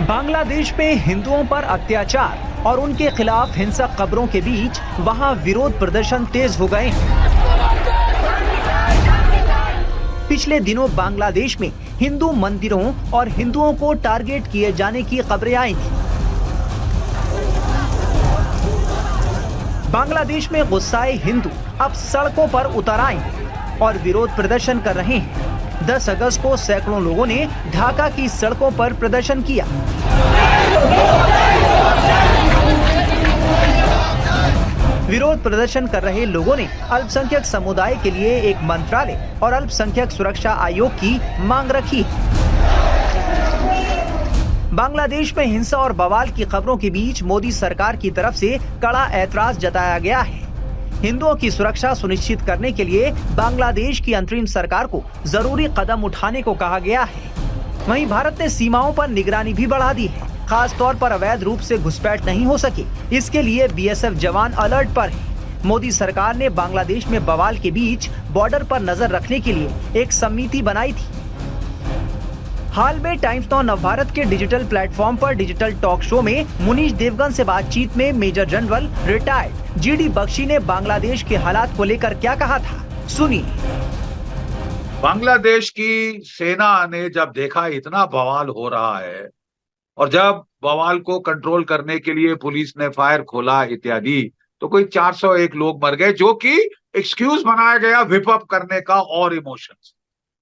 बांग्लादेश में हिंदुओं पर अत्याचार और उनके खिलाफ हिंसक खबरों के बीच वहां विरोध प्रदर्शन तेज हो गए हैं। पिछले दिनों बांग्लादेश में हिंदू मंदिरों और हिंदुओं को टारगेट किए जाने की खबरें आई थी। बांग्लादेश में गुस्साए हिंदू अब सड़कों पर उतर आए और विरोध प्रदर्शन कर रहे हैं। 10 अगस्त को सैकड़ों लोगों ने ढाका की सड़कों पर प्रदर्शन किया। विरोध प्रदर्शन कर रहे लोगों ने अल्पसंख्यक समुदाय के लिए एक मंत्रालय और अल्पसंख्यक सुरक्षा आयोग की मांग रखी। बांग्लादेश में हिंसा और बवाल की खबरों के बीच मोदी सरकार की तरफ से कड़ा ऐतराज जताया गया है। हिंदुओं की सुरक्षा सुनिश्चित करने के लिए बांग्लादेश की अंतरिम सरकार को जरूरी कदम उठाने को कहा गया है। वहीं भारत ने सीमाओं पर निगरानी भी बढ़ा दी है। खास तौर पर अवैध रूप से घुसपैठ नहीं हो सके, इसके लिए बीएसएफ जवान अलर्ट पर है। मोदी सरकार ने बांग्लादेश में बवाल के बीच बॉर्डर पर नजर रखने के लिए एक समिति बनाई थी। हाल में टाइम्स नाउ नवभारत के डिजिटल प्लेटफॉर्म पर डिजिटल टॉक शो में मुनीश देवगन से बातचीत में major general retired GD Bakshi ने बांग्लादेश के हालात को लेकर क्या कहा था, सुनिए। बांग्लादेश की सेना ने जब देखा इतना बवाल हो रहा है और जब बवाल को कंट्रोल करने के लिए पुलिस ने फायर खोला इत्यादि, तो कोई 401 लोग मर गए, जो कि एक्सक्यूज बनाया गया विप अप करने का और इमोशंस,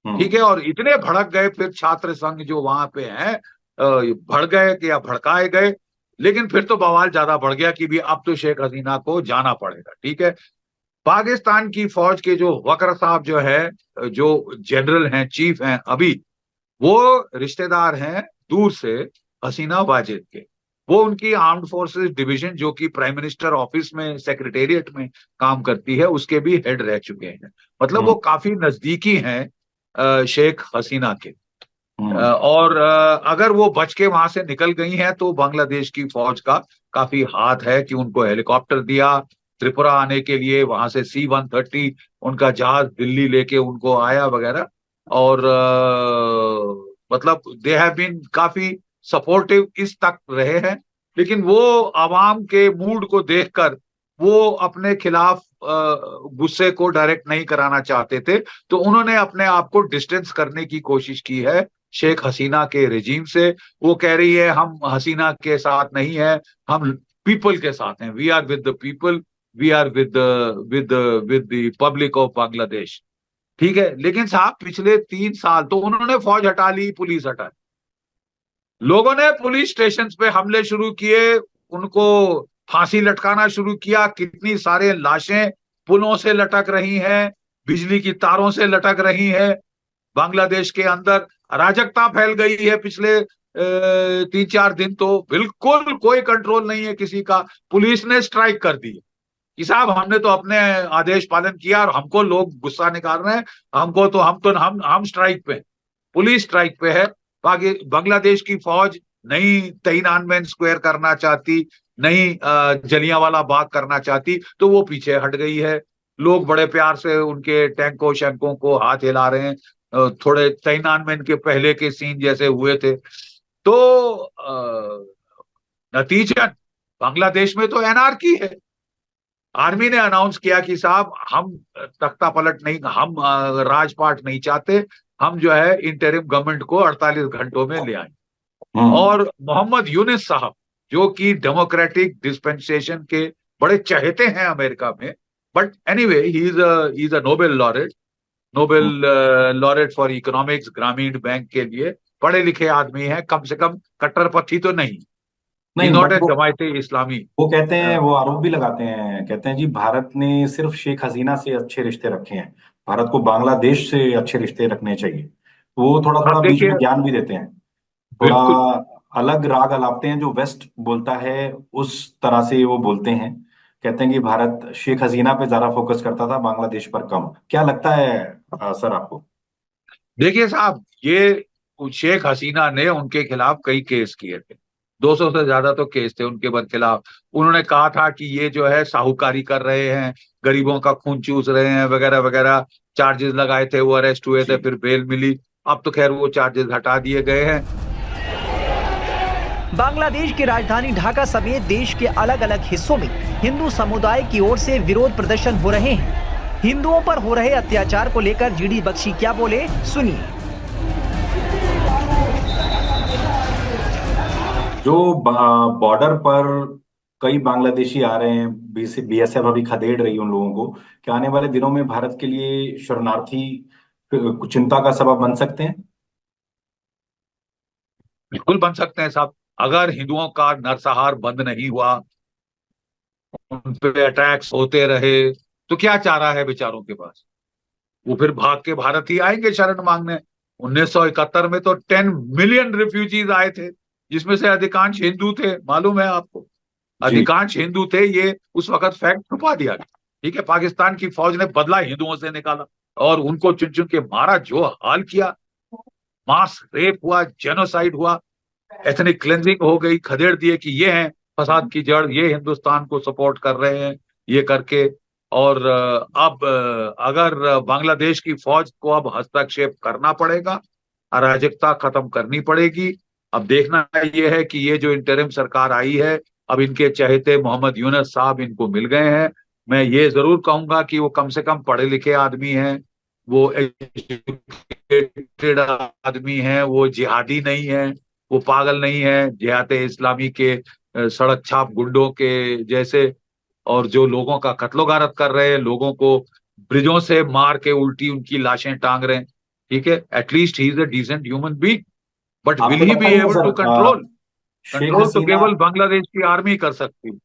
ठीक है। और इतने भड़क गए फिर छात्र संघ जो वहां पे हैं भड़ गए कि या भड़काए गए, लेकिन फिर तो बवाल ज्यादा बढ़ गया कि भी अब तो शेख हसीना को जाना पड़ेगा, ठीक है। पाकिस्तान की फौज के जो वकर साहब जो है, जो जनरल हैं, चीफ हैं, अभी वो रिश्तेदार हैं दूर से हसीना वाजिद के। वो उनकी आर्म्ड फोर्सेस डिवीजन जो कि प्राइम मिनिस्टर ऑफिस में सेक्रेटेरिएट में काम करती है, उसके भी हेड रह चुके हैं। मतलब वो काफी नजदीकी हैं शेख हसीना के। और अगर वो बच के वहां से निकल गई हैं तो बांग्लादेश की फौज का काफी हाथ है कि उनको हेलीकॉप्टर दिया त्रिपुरा आने के लिए, वहां से C-130 उनका जहाज दिल्ली लेके उनको आया वगैरह। और मतलब दे हैव बीन काफी सपोर्टिव इस तक रहे हैं। लेकिन वो आवाम के मूड को देखकर वो अपने खिलाफ गुस्से को डायरेक्ट नहीं कराना चाहते थे, तो उन्होंने अपने आप को डिस्टेंस करने की कोशिश की है शेख हसीना के रेजिम से। वो कह रही है हम हसीना के साथ नहीं है, हम पीपल के साथ हैं, we are with the people, we are with the public of Bangladesh, ठीक है। लेकिन साहब पिछले 3 साल तो उन्होंने फौज हटा ली, पुलिस हटा ली, लोगों ने पुलिस स्टेशन पे हमले शुरू किए, उनको फांसी लटकाना शुरू किया। कितनी सारे लाशें पुलों से लटक रही हैं, बिजली की तारों से लटक रही हैं। बांग्लादेश के अंदर अराजकता फैल गई है पिछले 3-4 दिन, तो बिल्कुल कोई कंट्रोल नहीं है किसी का। पुलिस ने स्ट्राइक कर दी कि साहब हमने तो अपने आदेश पालन किया और हमको लोग गुस्सा निकाल रहे हैं, हमको तो हम स्ट्राइक पे, पुलिस स्ट्राइक पे है। बांग्लादेश की फौज नहीं तिएनअनमेन स्क्वायर करना चाहती, नहीं जलियांवाला बाग करना चाहती, तो वो पीछे हट गई है। लोग बड़े प्यार से उनके टैंकों शैंकों को हाथ हिला रहे हैं, थोड़े तिएनअनमेन के पहले के सीन जैसे हुए थे। तो नतीजन बांग्लादेश में तो एनआरकी है। आर्मी ने अनाउंस किया कि साहब हम तख्ता पलट नहीं, हम राजपाट नहीं चाहते, हम जो है इंटरिम गवर्नमेंट को 48 घंटों में ले आए। और मोहम्मद यूनिस साहब जो कि डेमोक्रेटिक डिस्पेंसेशन के बड़े चहेते हैं अमेरिका में, but anyway he is a Nobel laureate for economics, ग्रामीण बैंक के लिए पढ़े लिखे आदमी हैं, कम से कम कट्टरपंथी तो नहीं नॉट ए जमायते इस्लामी। वो कहते हैं, वो आरोप भी लगाते हैं, कहते हैं जी भारत ने सिर्फ शेख हसीना से अच्छे रिश्ते रखे हैं, भारत को बांग्लादेश से अच्छे रिश्ते रखने चाहिए। वो थोड़ा थोड़ा बीच में ज्ञान भी देते हैं, थोड़ा अलग राग अलापते हैं, जो वेस्ट बोलता है उस तरह से वो बोलते हैं। कहते हैं कि भारत शेख हसीना पे ज्यादा फोकस करता था, बांग्लादेश पर कम। क्या लगता है सर आपको? देखिए साहब, ये शेख हसीना ने उनके खिलाफ कई केस किए थे, 200 से ज्यादा तो केस थे उनके खिलाफ। उन्होंने कहा था कि ये जो है साहूकारी कर रहे हैं, गरीबों का खून चूस रहे हैं वगैरह वगैरह, चार्जेस लगाए थे, वो अरेस्ट हुए थे, फिर बेल मिली। अब तो खैर वो चार्जेस हटा दिए गए हैं। बांग्लादेश की राजधानी ढाका समेत देश के अलग अलग हिस्सों में हिंदू समुदाय की ओर से विरोध प्रदर्शन हो रहे हैं। हिंदुओं पर हो रहे अत्याचार को लेकर जीडी बख्शी क्या बोले, सुनिए। जो बॉर्डर पर कई बांग्लादेशी आ रहे हैं, बीएसएफ अभी खदेड़ रही है उन लोगों को, क्या आने वाले दिनों में भारत के लिए शरणार्थी चिंता का सबब बन सकते हैं? बिल्कुल बन सकते हैं साहब। अगर हिंदुओं का नरसंहार बंद नहीं हुआ, उन पे अटैक्स होते रहे, तो क्या चारा है बेचारों के पास? वो फिर भाग के भारत ही आएंगे शरण मांगने। 1971 में तो 10 मिलियन रिफ्यूजीज आए थे, जिसमें से अधिकांश हिंदू थे, मालूम है आपको? अधिकांश हिंदू थे। ये उस वक्त फैक्ट छुपा दिया गया, ठीक है। पाकिस्तान की फौज ने बदला हिंदुओं से निकाला और उनको चुन चुन के मारा, जो हाल किया। मास रेप हुआ, जेनोसाइड हुआ, एथनिक क्लेंजिंग हो गई, खदेड़ दिए कि ये हैं फसाद की जड़, ये हिंदुस्तान को सपोर्ट कर रहे हैं, ये करके। और अब अगर बांग्लादेश की फौज को अब हस्तक्षेप करना पड़ेगा, अराजकता खत्म करनी पड़ेगी। अब देखना ये है कि ये जो इंटरिम सरकार आई है, अब इनके चहेते मोहम्मद यूनुस साहब इनको मिल गए हैं। मैं ये जरूर कहूंगा कि वो कम से कम पढ़े लिखे आदमी हैं, वो एजुकेटेड आदमी हैं, वो जिहादी नहीं है, वो पागल नहीं है जिहाते इस्लामी के सड़क छाप गुंडों के जैसे, और जो लोगों का कत्लो गारत कर रहे हैं, लोगों को ब्रिजों से मार के उल्टी उनकी लाशें टांग रहे हैं, ठीक है। At least he is a decent human being, but will he be able to control? Control तो केवल बांग्लादेश की आर्मी कर सकती।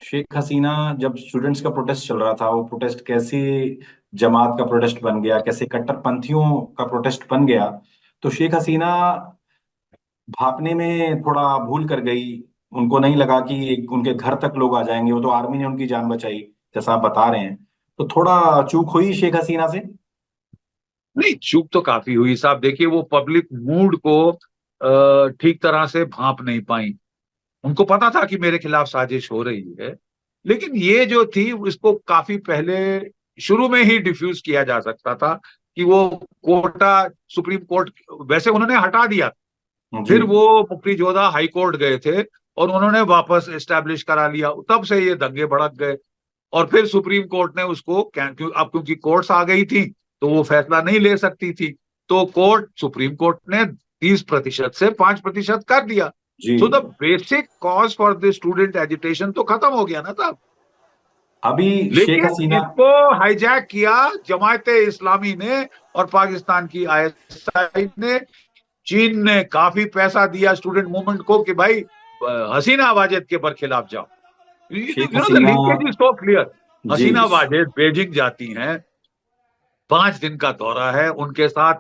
शेख हसीना, जब स्टूडेंट्स का प्रोटेस्ट चल रहा था, वो प्रोटेस्ट कैसे जमात का प्रोटेस्ट बन गया, कैसे कट्टरपंथियों का प्रोटेस्ट बन गया, तो शेख हसीना भापने में थोड़ा भूल कर गई। उनको नहीं लगा कि उनके घर तक लोग आ जाएंगे, वो तो आर्मी ने उनकी जान बचाई, जैसा आप बता रहे हैं। तो थोड़ा चूक हुई शेख हसीना से? नहीं, चूक तो काफी हुई साहब। देखिए, वो पब्लिक मूड को ठीक तरह से भांप नहीं पाई। उनको पता था कि मेरे खिलाफ साजिश हो रही है, लेकिन ये जो थी इसको काफी पहले शुरू में ही डिफ्यूज किया जा सकता था कि वो कोटा सुप्रीम कोर्ट वैसे उन्होंने हटा दिया, फिर वो मुक्तिजोधा हाई कोर्ट गए थे और उन्होंने वापस एस्टैब्लिश करा लिया। तब से ये दंगे भड़क गए और फिर सुप्रीम कोर्ट ने उसको अब क्योंकि कोर्ट्स आ गई थी तो वो फैसला नहीं ले सकती थी, तो सुप्रीम कोर्ट ने 30% से 5% कर दिया। So the basic cause for the student agitation तो खत्म हो गया ना साहब। अभी शेख हसीना इसको हाईजैक किया जमायते इस्लामी ने और पाकिस्तान की ISI ने। चीन ने काफी पैसा दिया स्टूडेंट मूवमेंट को कि भाई हसीना वाजेद के बरखिलाफ जाओ। Linkage is so clear. Hasina Wazed Beijing जाती हैं, 5 दिन का दौरा है, उनके साथ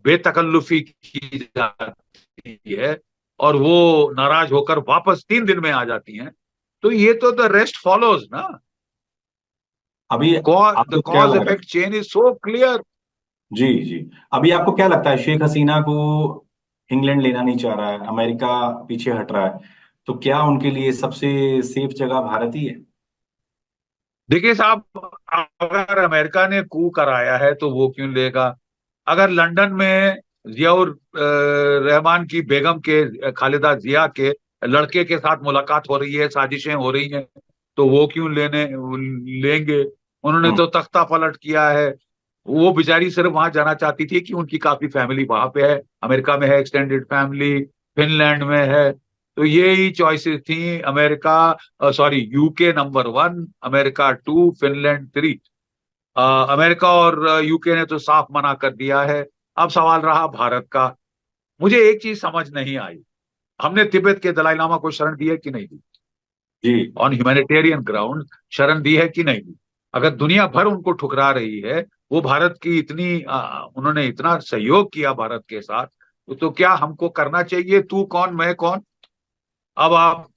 बेतकल्लुफी की जाती है और वो नाराज होकर वापस 3 दिन में आ जाती हैं। तो ये तो द रेस्ट फॉलोज ना। अभी the cause effect chain is so clear. जी जी, अभी आपको क्या लगता है, शेख हसीना को इंग्लैंड लेना नहीं चाह रहा है, अमेरिका पीछे हट रहा है, तो क्या उनके लिए सबसे सेफ जगह भारत ही है? देखिए साहब, अगर अमेरिका ने कू कराया है तो वो क्यों लेगा? अगर लंदन में जियाउर रहमान की बेगम के, खालिदा जिया के लड़के के साथ मुलाकात हो रही है, साजिशें हो रही हैं, तो वो क्यों लेंगे? उन्होंने तो तख्ता पलट किया है। वो बेचारी सिर्फ वहां जाना चाहती थी कि उनकी काफी फैमिली वहां पे है, अमेरिका में है एक्सटेंडेड फैमिली, फिनलैंड में है। तो ये ही चॉइसेस थी। UK number 1, America 2, Finland 3। America और यूके ने तो साफ मना कर दिया है। अब सवाल रहा भारत का। मुझे एक चीज समझ नहीं आई, हमने तिब्बत के दलाई लामा को शरण दी है कि नहीं दी? जी, ऑन ह्यूमैनिटेरियन ग्राउंड शरण दी है कि नहीं दी? अगर दुनिया भर उनको ठुकरा रही है, वो भारत की उन्होंने इतना सहयोग किया भारत के साथ, तो क्या हमको करना चाहिए? तू कौन मैं कौन? अब आप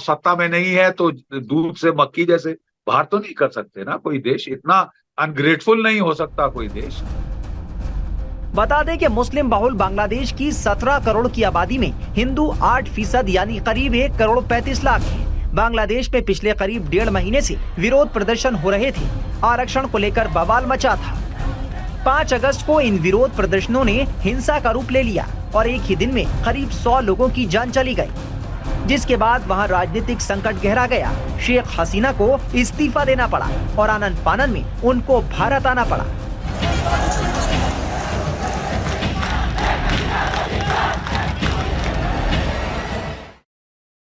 सत्ता में नहीं है तो दूध से मक्खी जैसे बाहर तो नहीं कर सकते ना। कोई देश इतना अनग्रेटफुल नहीं हो सकता, कोई देश। बता दें कि मुस्लिम बहुल बांग्लादेश की 17 करोड़ की आबादी में हिंदू 8% यानी करीब 1 करोड़ 35 लाख है। बांग्लादेश में पिछले करीब 1.5 महीने से विरोध प्रदर्शन हो रहे थे। आरक्षण को लेकर बवाल मचा था। 5 अगस्त को इन विरोध प्रदर्शनों ने हिंसा का रूप ले लिया और एक ही दिन में करीब 100 लोगों की जान चली गई, जिसके बाद वहां राजनीतिक संकट गहरा गया। शेख हसीना को इस्तीफा देना पड़ा और आनन फानन में उनको भारत आना पड़ा।